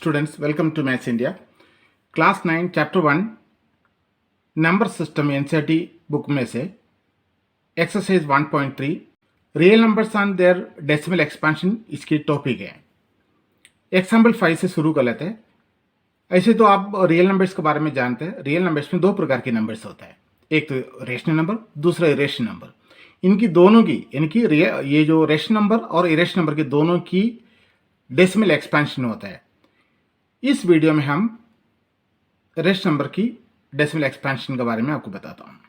students, welcome to Maths India. Class 9, Chapter 1, Number System NCERT book में से Exercise 1.3 Real numbers and their decimal expansion इसकी topic है. Example 5 से शुरू कर लेते हैं. ऐसे तो आप रियल नंबर्स के बारे में जानते हैं. रियल नंबर्स में दो प्रकार के नंबर्स होता है, एक तो रेशनल नंबर, दूसरा इरेशनल नंबर. इनकी दोनों की यानी कि ये जो रेशनल नंबर और इरेशनल नंबर के दोनों की डेसिमल एक्सपेंशन होता है. इस वीडियो में हम रेशनल नंबर की डेसिमल एक्सपेंशन के बारे में आपको बताता हूँ.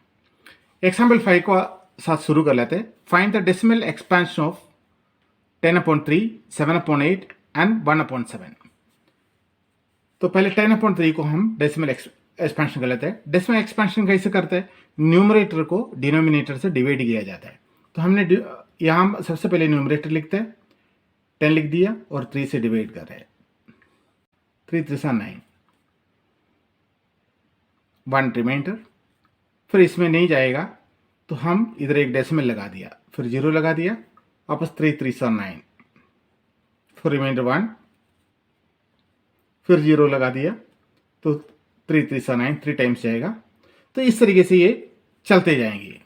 एग्जाम्पल 5 को साथ शुरू कर लेते हैं. Find the decimal expansion of 10/3, 7/8 and 1/7. तो पहले 10/3 को हम डेसिमल एक्सपेंशन कर लेते हैं. डेसिमल एक्सपेंशन कैसे करते हैं? न्यूमरेटर को डिनोमिनेटर से डिवाइड किया जाता है. तो हमने यहाँ सबसे पहले न्यूमरेटर लिखते हैं, 10 लिख दिया और 3 से डिवाइड कर रहे हैं. 3 3 9, 1 रिमाइंडर. फिर इसमें नहीं जाएगा तो हम इधर एक डेसिमल लगा दिया, फिर 0 लगा दिया, वापस 3 3 9, फिर रिमाइंडर 1, फिर 0 लगा दिया तो 3 3 9 3 टाइम्स जाएगा. तो इस तरीके से ये चलते जाएंगे.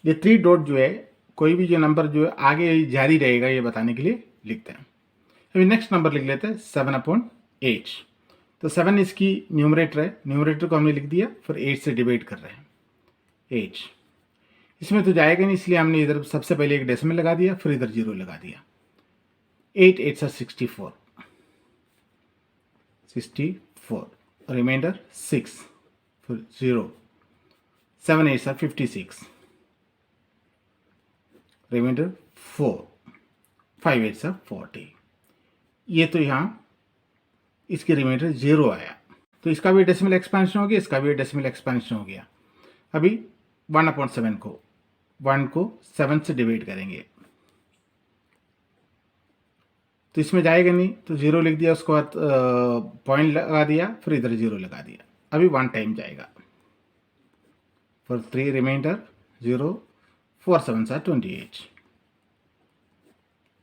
ये 3 डॉट जो है, कोई भी जो नंबर जो है आगे जारी रहेगा ये बताने के लिए लिखते हैं. अभी नेक्स्ट नंबर लिख लेते हैं 7/8. तो 7 इसकी न्यूमरेटर है, न्यूमरेटर को हमने लिख दिया, फिर 8 से डिवाइड कर रहे हैं 8. इसमें तो जाएगा नहीं, इसलिए हमने इधर सबसे पहले एक डेसिमल लगा दिया, फिर इधर 0 लगा दिया. 8 8 64, 64 रिमाइंडर 6, फिर 0, 7 8 56 रिमाइंडर 4, 5 8 40. ये तो यहाँ इसकी रिमाइंडर 0 आया. तो इसका भी डेसिमल एक्सपेंशन हो गया, इसका भी डेसिमल एक्सपेंशन हो गया. अभी 1/7 को 1 को 7 से डिवाइड करेंगे तो इसमें जाएगा नहीं, तो 0 लिख दिया, उसके बाद पॉइंट लगा दिया, फिर इधर 0 लगा दिया. अभी 1 टाइम जाएगा, फिर 3 reminder 0, 4 7 28,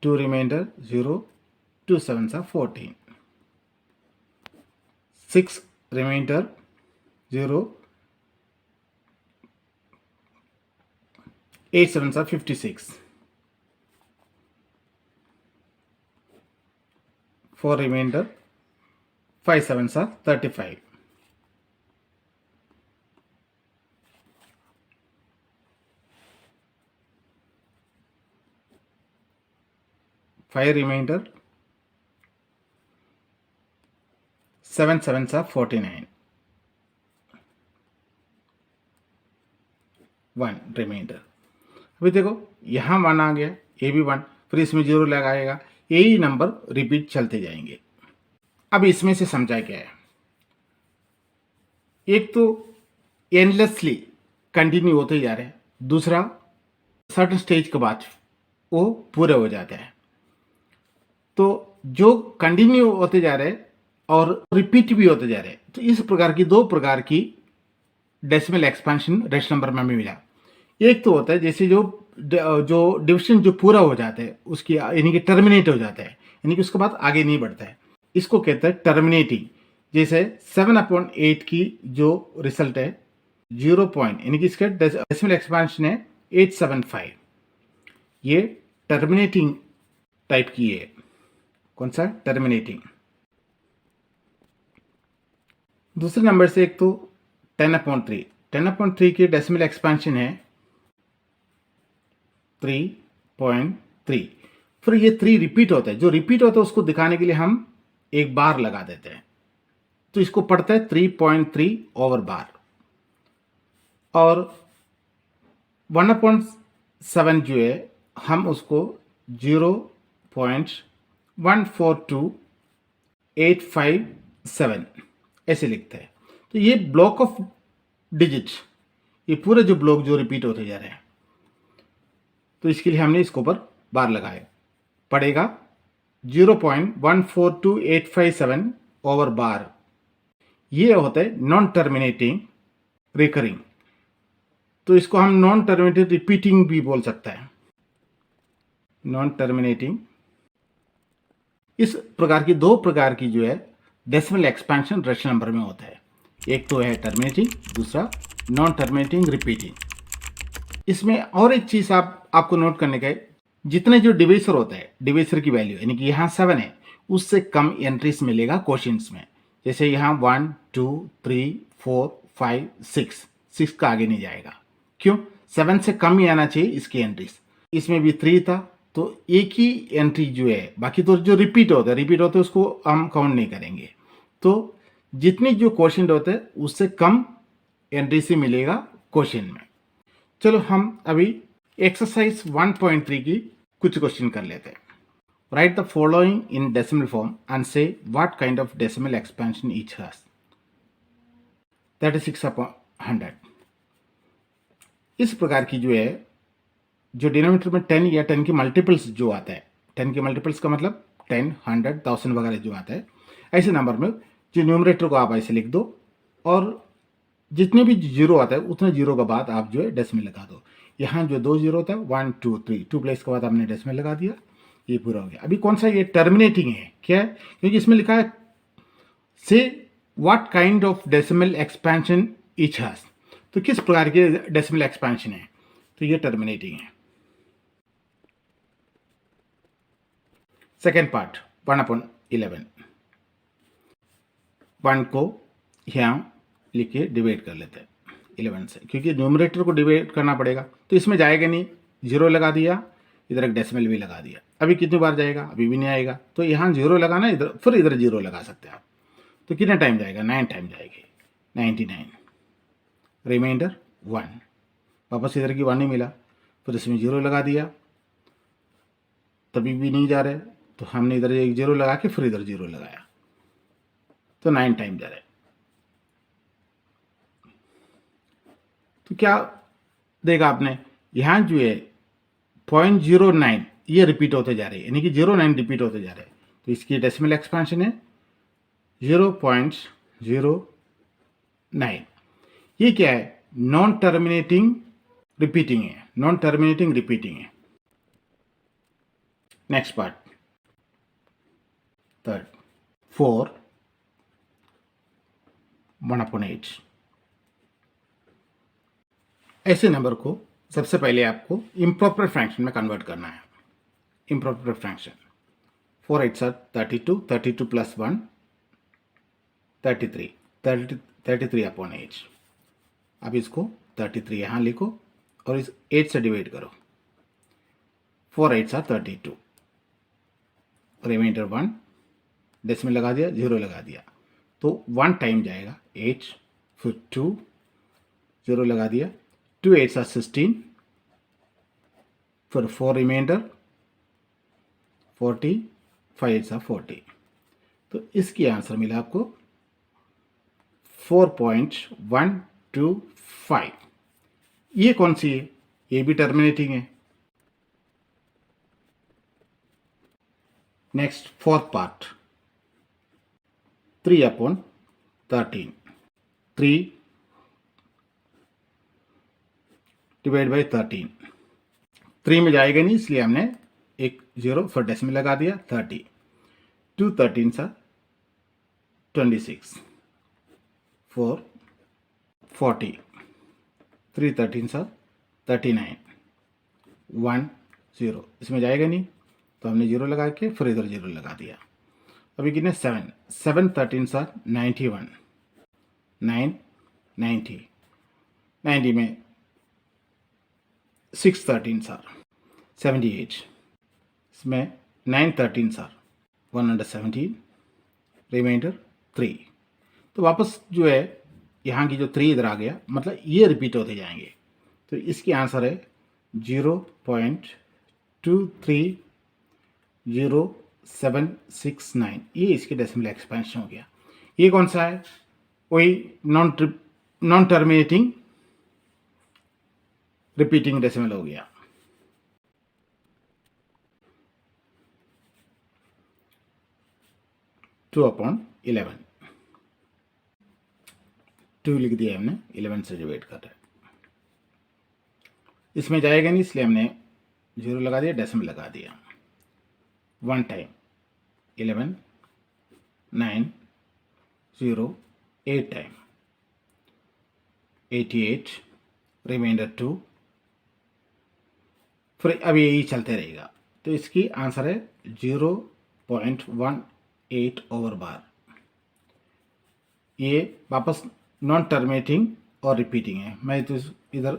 2 reminder 0, 2 7 14, 6 reminder 0, 8 7 56, 4 reminder 5 7 35, 5 reminder 7 7 49, 1 reminder. अभी देखो यहाँ 1 आ गया, ये भी 1, फिर इसमें 0 लगाएगा. यही नंबर रिपीट चलते जाएंगे. अब इसमें से समझा क्या है? एक तो एंडलेसली कंटिन्यू होते जा रहे हैं, दूसरा सर्टेन स्टेज के बाद वो पूरे हो जाते हैं. तो जो कंटिन्यू होते जा रहे हैं और रिपीट भी होते जा रहे हैं, तो इस प्रकार की दो प्रकार की डेसिमल एक्सपेंशन रेशनल नंबर में मिला. एक तो होता है जैसे जो डिविजन जो पूरा हो जाता है उसकी यानी कि टर्मिनेट हो जाता है, यानी कि उसके बाद आगे नहीं बढ़ता है, इसको कहते हैं टर्मिनेटिंग. जैसे 7/8 की जो रिजल्ट है 0 पॉइंट, यानी कि इसका डेसिमल एक्सपेंशन है 875. ये टर्मिनेटिंग टाइप की है. कौन सा? टर्मिनेटिंग. दूसरे नंबर से एक तो 10/3. 10/3 की डेसिमल एक्सपेंशन है 3.3. फिर ये 3 रिपीट होता है. जो रिपीट होता है उसको दिखाने के लिए हम एक बार लगा देते हैं, तो इसको पढ़ता है 3.3 ओवर बार. और 1/7 जो है हम उसको 0.142857 ऐसे लिखते हैं. तो ये ब्लॉक ऑफ डिजिट, ये पूरे जो ब्लॉक जो रिपीट होते जा रहे हैं, तो इसके लिए हमने इसके ऊपर बार लगाए. पड़ेगा 0.142857 ओवर बार. ये होता है नॉन टर्मिनेटिंग रिकरिंग. तो इसको हम नॉन टर्मिनेटिंग रिपीटिंग भी बोल सकते हैं. नॉन टर्मिनेटिंग इस प्रकार की दो प्रकार की जो है डेसिमल एक्सपेंशन रेशनल नंबर में होता है। एक तो है टर्मिनेटिंग, दूसरा नॉन टर्मिनेटिंग रिपीटिंग। इसमें और एक चीज आपको नोट करने का है, जितने जो डिविजर होता है, डिविजर की वैल्यू यानी कि यहाँ 7 है, उससे कम एंट्रीज मिलेगा क्वेश्चंस में। जैसे यहाँ 1 2 3 4 5 6, 6 का आगे नहीं जाएगा। क्यों? 7 से कम ही आना चाहिए इसकी एंट्रीज। इसमें भी 3 था, तो एक ही एंट्री जो है, बाकी तो जो रिपीट होता है उसको हम काउंट नहीं करेंगे। तो जितनी जो क्वेश्चन होते हैं उससे कम एंट्री से मिलेगा क्वेश्चन में। चलो हम अभी एक्सरसाइज 1.3 की कुछ क्वेश्चन कर लेते हैं। Write the following in decimal form and say what kind of decimal expansion each has. 36/100। इस प्रकार की जो है, जो डिनोमिनेटर में 10 या 10 की मल्टीपल्स जो आता है, 10 के मल्टीपल्स का मतलब 10, 100, 1000 वगैरह जो आता है, ऐसे नंबर में जो न्यूमरेटर को आप ऐसे लिख दो और जितने भी जीरो आता है उतने जीरो के बाद आप जो है डेसिमल लगा दो। यहाँ जो 2 जीरो होता है 1 2 3, 2 प्लेस के बाद आपने डेसिमल लगा दिया, ये पूरा हो गया। अभी कौन सा ये टर्मिनेटिंग है, क्या है? क्योंकि इसमें लिखा है से what kind of decimal expansion each has, तो किस प्रकार के डेसिमल एक्सपेंशन है, तो ये टर्मिनेटिंग है। सेकेंड पार्ट 1/11, 1 को यहाँ लिख के डिवाइड कर लेते हैं 11 से, क्योंकि न्यूमरेटर को डिवाइड करना पड़ेगा, तो इसमें जाएगा नहीं, जीरो लगा दिया, इधर एक डेसिमल भी लगा दिया। अभी कितनी बार जाएगा? अभी भी नहीं आएगा, तो यहाँ जीरो लगाना, इधर फिर इधर जीरो लगा सकते हैं आप। तो कितना टाइम जाएगा? 9 टाइम जाएगी, 99, रिमाइंडर 1। वापस इधर की 1 नहीं मिला, फिर इसमें जीरो लगा दिया, तभी भी नहीं जा रहे, तो हमने इधर एक जीरो लगा के फिर इधर जीरो लगाया, तो 9 टाइम जा रहे। तो क्या देगा आपने? यहाँ जो है 0.09 ये रिपीट होते जा रहे हैं, यानी कि 09 रिपीट होते जा रहे हैं, तो इसकी डेसिमल एक्सपेंशन है 0.09। ये क्या है? नॉन टर्मिनेटिंग रिपीटिंग है, नॉन टर्मिनेटिंग रिपीटिंग है। Next part, third 4 1/8। ऐसे नंबर को सबसे पहले आपको इम्प्रॉपर फ्रैक्शन में कन्वर्ट करना है। Improper fraction 4 8 32, 32 plus 1 33, 33/8। अब इसको 33 यहाँ लिखो और इस 8 से डिवाइड करो। 4 8 32, रिमाइंडर 1, डेसिमल लगा दिया, जीरो लगा दिया, तो 1 टाइम जाएगा 8, फिर 2, जीरो लगा दिया, 2 8 16, फिर 4 रिमाइंडर 40, 5 8 40। तो इसकी आंसर मिला आपको 4.125। ये कौन सी है? ये भी टर्मिनेटिंग है। Next fourth part 3/13, 3 divide by 13, 3 में जाएगा नहीं, इसलिए हमने एक जीरो फिर डेसिमल लगा दिया, 30, 2 13 26, 4 40, 3 13 39, 1 0, इसमें जाएगा नहीं, तो हमने जीरो लगा के फिर इधर जीरो लगा दिया। अभी कितने? 7 7 13 91, 9 90, 90 में 6 13 78, इसमें 9 13 117, रिमाइंडर 3। तो वापस जो है यहाँ की जो 3 इधर आ गया, मतलब ये रिपीट होते जाएंगे, तो इसकी आंसर है 0.230769। ये इसकी डेसिमल एक्सपेंशन हो गया। ये कौन सा है? वही नॉन टर्मिनेटिंग रिपीटिंग डेसिमल हो गया। टू अपॉन 11, 2 लिख दिया हमने, 11 से डिवाइड कर रहे हैं, इसमें जाएगा नहीं, इसलिए हमने जीरो लगा दिया, डेसिमल लगा दिया। 1 टाइम 11 9 0 8 टाइम 88 रिमाइंडर 2, फिर अब यही चलते रहेगा। तो इसकी आंसर है 0.18 ओवर बार। ये वापस नॉन टर्मिनेटिंग और रिपीटिंग है। मैं तो इधर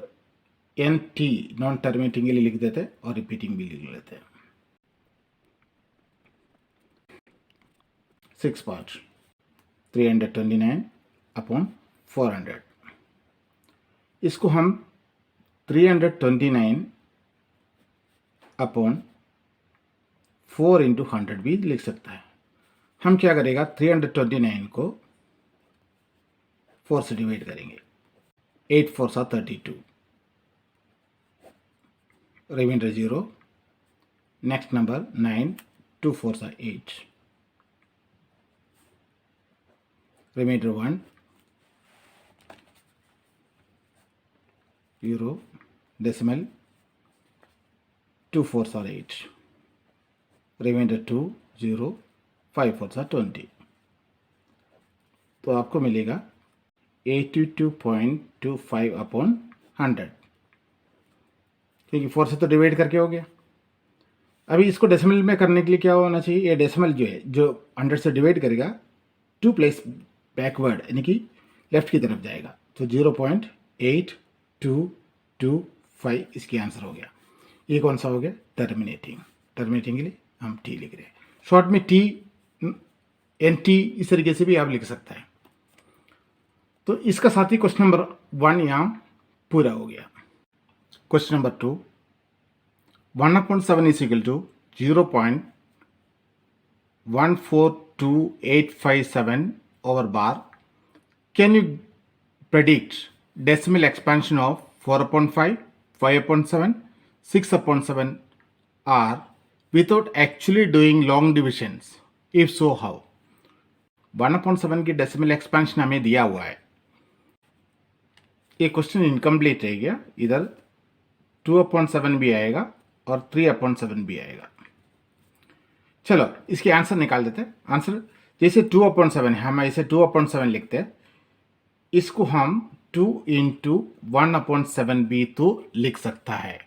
NT नॉन टर्मिनेटिंग के लिए लिख देते और रिपीटिंग भी लिख लेते हैं। 6 पार्ट 329 अपॉन 400। इसको हम 329 अपॉन 4 इंटू 100 भी लिख सकता है। हम क्या करेगा, 329 को 4 से डिवाइड करेंगे। 8 4 सा 32, रिमाइंडर 0, नेक्स्ट नंबर 9, 2 4 सा 8, रिमाइंडर 1, 0, decimal 2 4 सा 8, रिमाइंडर 2, 0, 5 4 सा 20। तो आपको मिलेगा 82.25 अपॉन 100, क्योंकि 4 से तो डिवाइड करके हो गया। अभी इसको डेसिमल में करने के लिए क्या होना चाहिए, ये डेसिमल जो है जो 100 से डिवाइड करेगा 2 प्लेस बैकवर्ड यानी कि लेफ्ट की तरफ जाएगा। तो 0.8225 इसकी आंसर हो गया। ये कौन सा हो गया, टर्मिनेटिंग। टर्मिनेटिंग के लिए हम T लिख रहे हैं, शॉर्ट में T NT इस तरीके से भी आप लिख सकते हैं। तो इसका साथ ही क्वेश्चन नंबर 1 यहाँ पूरा हो गया। Question number 2, 1/7 is equal to 0.142857 over bar. Can you predict decimal expansion of 4/5, 5/7, 6/7 or without actually doing long divisions? If so, how? 1/7 की डेसिमल एक्सपेंशन हमें दिया हुआ है। ये क्वेश्चन इनकम्प्लीट रह गया। इधर 2/7 भी आएगा और 3/7 भी आएगा। चलो इसके आंसर निकाल देते हैं। आंसर जैसे 2/7 है, हम ऐसे 2/7 लिखते हैं। इसको हम 2 इंटू 1/7 भी तो लिख सकता है।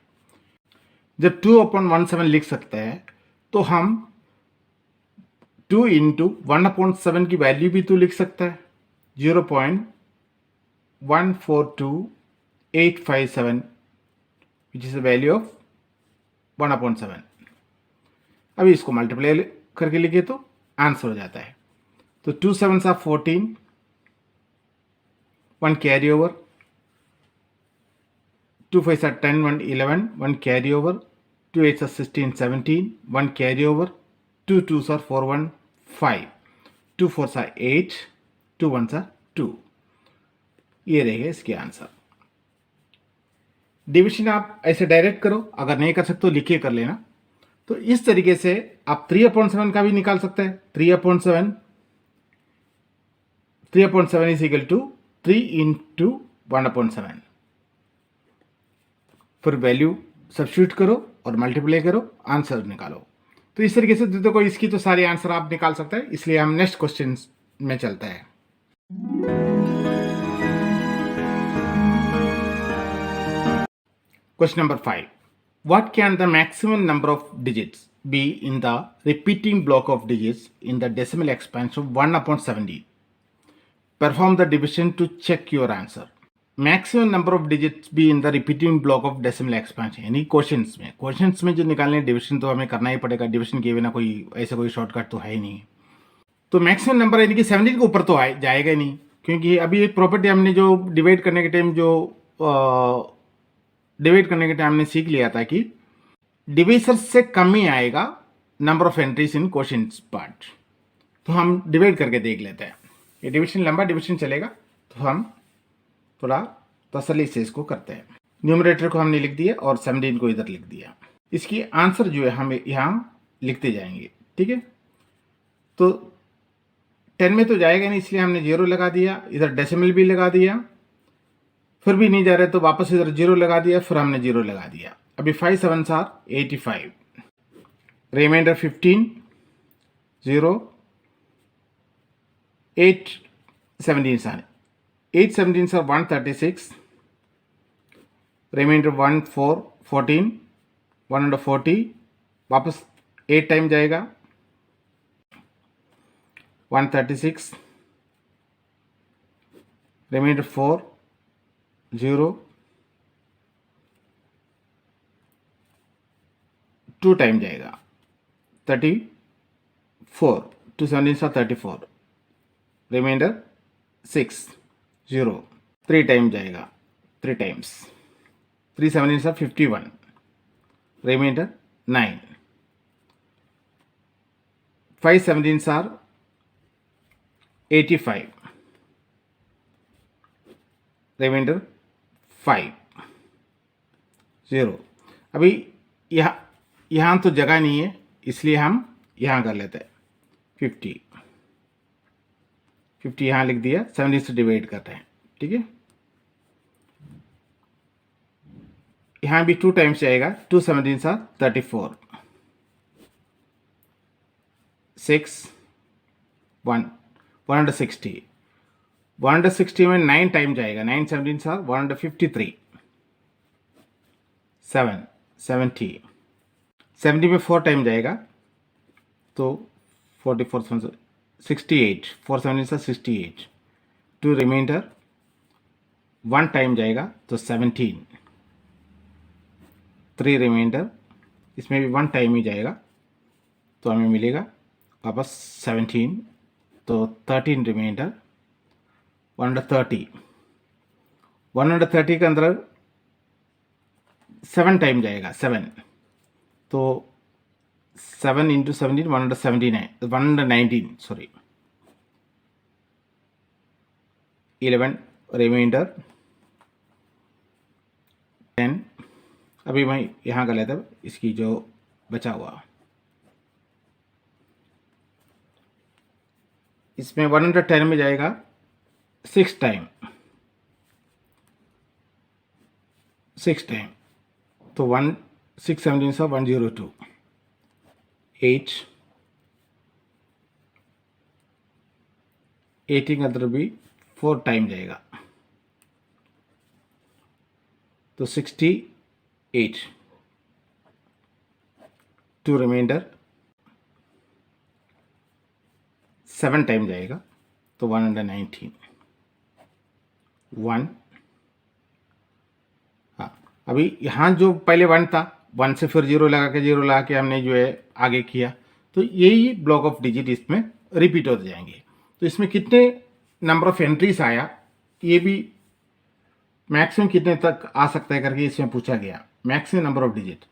जब 2/17 लिख सकते हैं तो हम 2 इंटू 1/7 की वैल्यू भी तो लिख सकता है, 0.142857 which is the value of 1/7। अभी इसको मल्टीप्लाई करके लिखे तो आंसर हो जाता है। तो 2 7 सा 14, 1 कैरी ओवर, 2 5 सा 10, 1 11, 1 कैरी ओवर, 2 8 सा 16, 17, 1 कैरी ओवर, 2 2 सा 4 1 5, 2 4 सा 8, 2 1 सा 2। ये रहेगा इसके आंसर। डिविजन आप ऐसे डायरेक्ट करो, अगर नहीं कर सकते तो लिखिए कर लेना। तो इस तरीके से आप 3/7 का भी निकाल सकते हैं। 3/7 इज इक्वल टू 3 इंटू 1/7। फिर वैल्यू सब्स्टिट्यूट करो और मल्टीप्लाई करो, आंसर निकालो। तो इस तरीके से देखो इसकी तो सारे आंसर आप निकाल सकते हैं। इसलिए हम नेक्स्ट क्वेश्चन में चलते हैं। Question number 5. What can the maximum number of digits be in the repeating block of digits in the decimal expansion of 1/17? Perform the division to check your answer. Maximum number of digits be in the repeating block of decimal expansion. यानी questions में जो निकालने division तो हमें करना ही पड़ेगा। Division के बिना कोई ऐसा कोई शॉर्टकट तो है ही नहीं। तो मैक्सिमम नंबर यानी कि 17 के ऊपर तो जाएगा ही नहीं, क्योंकि अभी एक प्रॉपर्टी हमने जो डिवाइड करने के टाइम हमने सीख लिया था कि डिविजन से कम ही आएगा number of entries in question part. तो हम डिवाइड करके देख लेते हैं। ये डिविजन लंबा डिविजन चलेगा, तो हम थोड़ा तसल्ली से इसको करते हैं। न्यूमरेटर को हमने लिख दिया और 17 को इधर लिख दिया। इसकी आंसर जो है हम यहाँ लिखते जाएंगे, ठीक है। तो 10 में तो जाएगा नहीं, इसलिए हमने 0 लगा दिया। इधर डेसिमल भी लगा दिया, फिर भी नहीं जा रहे तो वापस इधर 0 लगा दिया, फिर हमने 0 लगा दिया। अभी 5 7 85, रिमाइंडर 15, 0, 8 17s ആണ്. 8 17s are 136. रिमाइंडर 1 4 14 140. वापस 8 टाइम जाएगा 136. रिमाइंडर 4 0 2 टाइम जाएगा 34. 2 17s are 34. रिमाइंडर 6 0 3 टाइम जाएगा 3 times 3 17s are 51. Reminder 9. 5 17s are 85. Reminder 5 0. अभी यहाँ तो जगह नहीं है इसलिए हम यहाँ कर लेते हैं 50 यहाँ लिख दिया 70 से डिवाइड करते हैं. ठीक है, यहाँ भी 2 टाइम्स जाएगा 2 17s are 34. 6 1 160. 160 में 9 टाइम जाएगा 9 17s are 153. 7 70. 70 में 4 टाइम जाएगा तो 44 68. 4 17s are 68. 2 रिमाइंडर 1 टाइम जाएगा तो 17. 3 रिमाइंडर इसमें भी 1 टाइम ही जाएगा तो हमें मिलेगा वापस 17. तो 13 रिमाइंडर 130. 130 के अंदर 7 टाइम जाएगा 7. तो 7 into 17 179 119 सॉरी 11 रिमाइंडर 10. अभी मैं यहाँ कर लेता हूँ इसकी जो बचा हुआ इसमें 110 में जाएगा 6 टाइम 6 टाइम तो 1 6 17 से 102. 8 18 के अंदर भी 4 टाइम जाएगा तो 68. 2 रिमाइंडर 7 टाइम जाएगा तो 119. 1 हाँ, अभी यहाँ जो पहले 1 था 1 से फिर 0 लगा के हमने जो है आगे किया तो यही ब्लॉक ऑफ डिजिट इसमें रिपीट होते जाएंगे. तो इसमें कितने नंबर ऑफ एंट्रीज आया ये भी मैक्सिमम कितने तक आ सकता है करके इसमें पूछा गया. Maximum number of digit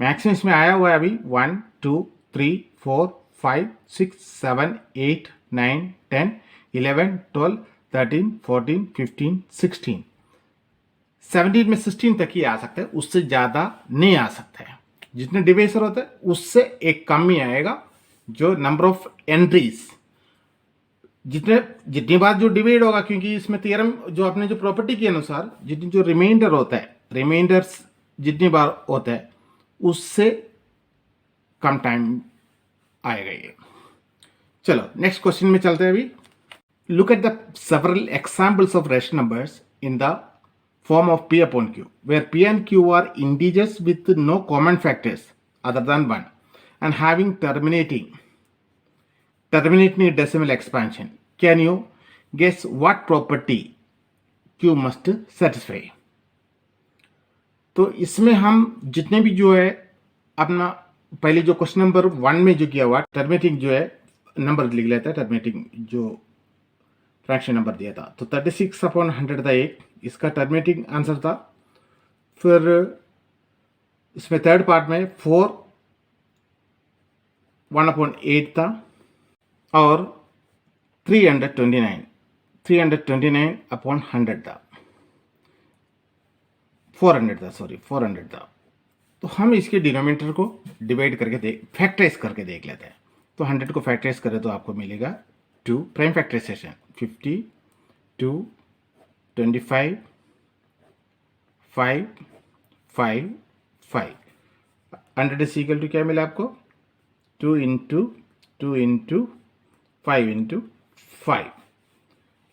maximum इसमें आया हुआ है अभी 1 2 3 4 5 6 7 8 9 10 11 12 13 14 15 16. 17 में 16 तक ही आ सकता है उससे ज़्यादा नहीं आ सकता है. जितने डिवाइसर होते हैं उससे एक कम ही आएगा जो नंबर ऑफ एंट्रीज जितनी बार जो डिवाइड होगा क्योंकि इसमें थ्योरम जो आपने जो प्रॉपर्टी के अनुसार जितनी जो रिमाइंडर होता है रिमाइंडर्स जितनी बार होता है उससे कम टाइम आएगा ये. चलो नेक्स्ट क्वेश्चन में चलते हैं. अभी look at the several examples of rational numbers in the form of P upon Q, where P and Q are integers with no common factors other than 1 and having terminating decimal expansion. Can you guess what property Q must satisfy? तो इसमें हम जितने भी जो है अपना पहले जो क्वेश्चन नंबर 1 में जो किया हुआ टर्मिनेटिंग जो है नंबर लिख लेता है. टर्मिनेटिंग जो फ्रैक्शन नंबर दिया था तो 36/100 था एक इसका टर्मिनेटिंग आंसर था. फिर इसमें थर्ड पार्ट में 4 1/8 था और 329/100 था 400 था सॉरी 400 था. तो हम इसके डिनोमिनेटर को डिवाइड करके फैक्टराइज करके देख लेते हैं. तो 100 को फैक्टराइज करें तो आपको मिलेगा 2 prime factorisation 50 2 25 5 5 5 100 is equal to क्या मिला आपको 2 into 2 इंटू 5 इंटू 5।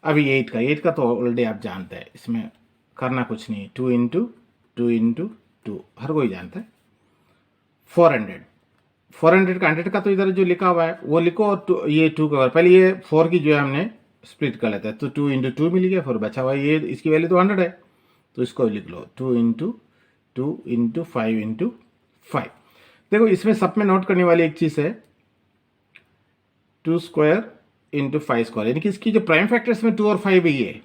अभी 8 का तो ऑलरेडी आप जानते हैं, इसमें करना कुछ नहीं। 2 इंटू 2 इंटू 2 हर कोई जानता है। 400 400 का 100 का तो इधर जो लिखा हुआ है वो लिखो, और ये 2 का पहले ये 4 की जो है हमने स्प्लिट कर लेते हैं, तो 2 इंटू 2 मिल गया, फिर बचा हुआ ये इसकी वैल्यू तो 100 है, तो इसको लिख लो 2 इंटू 2 इंटू 5 इंटू 5। देखो इसमें सब में नोट करने वाली एक चीज़ है, 2 स्क्वायर इंटू 5 स्क्वायर, यानी कि इसकी जो प्राइम फैक्टर्स में 2 और 5 ही है,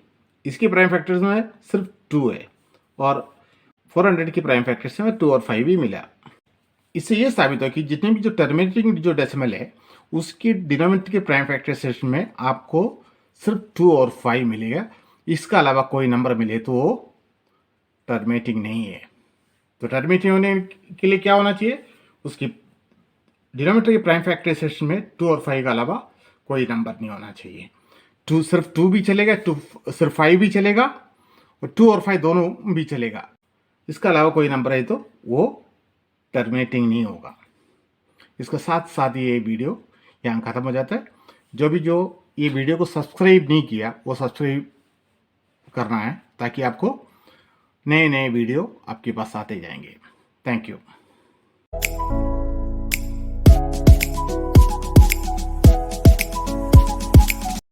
इसकी प्राइम फैक्टर्स में सिर्फ 2 है, और 400 की प्राइम फैक्टर्स में 2 और 5 ही मिला। इससे ये साबित हो कि जितने भी जो टर्मिनेटिंग जो डेसिमल है उसकी डिनोमिनेटर के प्राइम फैक्टराइजेशन में आपको सिर्फ 2 और 5 मिलेगा, इसका अलावा कोई नंबर मिले तो वो टर्मिनेटिंग नहीं है। तो टर्मिनेटिंग होने के लिए क्या होना चाहिए, उसकी डिनोमिनेटर के प्राइम फैक्टराइजेशन में 2 और 5 के अलावा कोई नंबर नहीं होना चाहिए। 2 सिर्फ 2 भी चलेगा, 2 सिर्फ 5 भी चलेगा, और 2 और 5 दोनों भी चलेगा, इसका अलावा कोई नंबर है तो वो टर्मिनेटिंग नहीं होगा। इसके साथ साथ ये वीडियो यहाँ ख़त्म हो जाता है। जो ये वीडियो को सब्सक्राइब नहीं किया वो सब्सक्राइब करना है, ताकि आपको नए नए वीडियो आपके पास आते जाएंगे। Thank you.